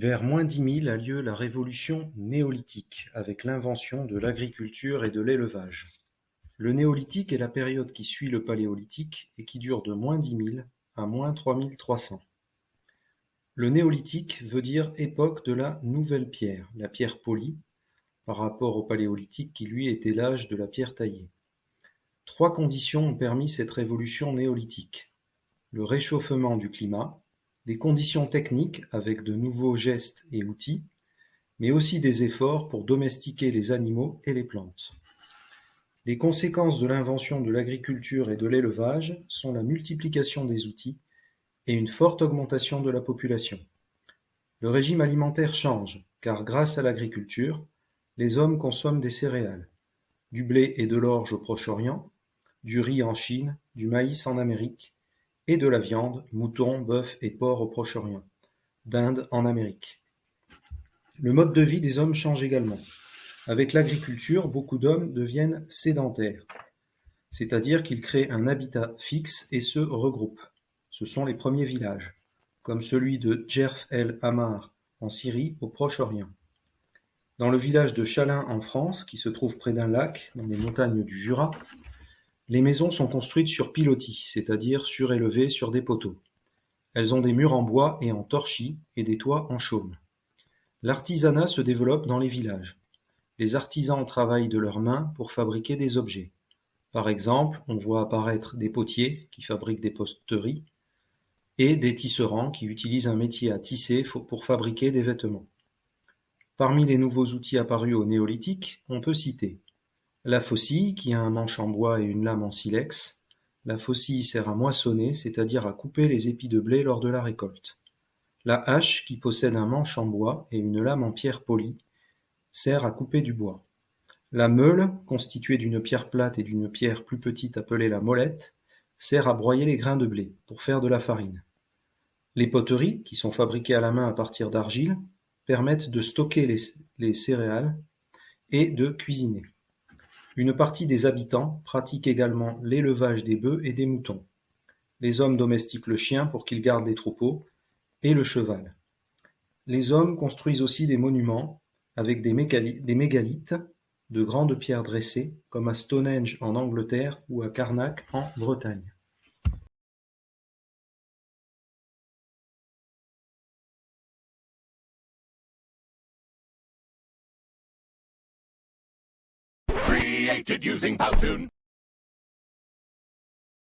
Vers -10 000 a lieu la révolution néolithique, avec l'invention de l'agriculture et de l'élevage. Le néolithique est la période qui suit le paléolithique et qui dure de -10 000 à -3300. Le néolithique veut dire époque de la nouvelle pierre, la pierre polie, par rapport au paléolithique qui lui était l'âge de la pierre taillée. Trois conditions ont permis cette révolution néolithique: le réchauffement du climat, des conditions techniques avec de nouveaux gestes et outils, mais aussi des efforts pour domestiquer les animaux et les plantes. Les conséquences de l'invention de l'agriculture et de l'élevage sont la multiplication des outils et une forte augmentation de la population. Le régime alimentaire change, car grâce à l'agriculture, les hommes consomment des céréales, du blé et de l'orge au Proche-Orient, du riz en Chine, du maïs en Amérique, et de la viande, moutons, bœufs et porcs au Proche-Orient, d'Inde en Amérique. Le mode de vie des hommes change également. Avec l'agriculture, beaucoup d'hommes deviennent sédentaires, c'est-à-dire qu'ils créent un habitat fixe et se regroupent. Ce sont les premiers villages, comme celui de Djerf el-Hamar en Syrie au Proche-Orient. Dans le village de Chalain en France, qui se trouve près d'un lac dans les montagnes du Jura, les maisons sont construites sur pilotis, c'est-à-dire surélevées sur des poteaux. Elles ont des murs en bois et en torchis et des toits en chaume. L'artisanat se développe dans les villages. Les artisans travaillent de leurs mains pour fabriquer des objets. Par exemple, on voit apparaître des potiers qui fabriquent des poteries et des tisserands qui utilisent un métier à tisser pour fabriquer des vêtements. Parmi les nouveaux outils apparus au néolithique, on peut citer la faucille qui a un manche en bois et une lame en silex. La faucille sert à moissonner, c'est-à-dire à couper les épis de blé lors de la récolte. La hache, qui possède un manche en bois et une lame en pierre polie, sert à couper du bois. La meule, constituée d'une pierre plate et d'une pierre plus petite appelée la molette, sert à broyer les grains de blé, pour faire de la farine. Les poteries, qui sont fabriquées à la main à partir d'argile, permettent de stocker les céréales et de cuisiner. Une partie des habitants pratique également l'élevage des bœufs et des moutons. Les hommes domestiquent le chien pour qu'il garde les troupeaux, et le cheval. Les hommes construisent aussi des monuments avec des mégalithes, de grandes pierres dressées, comme à Stonehenge en Angleterre ou à Karnak en Bretagne. Created using Powtoon.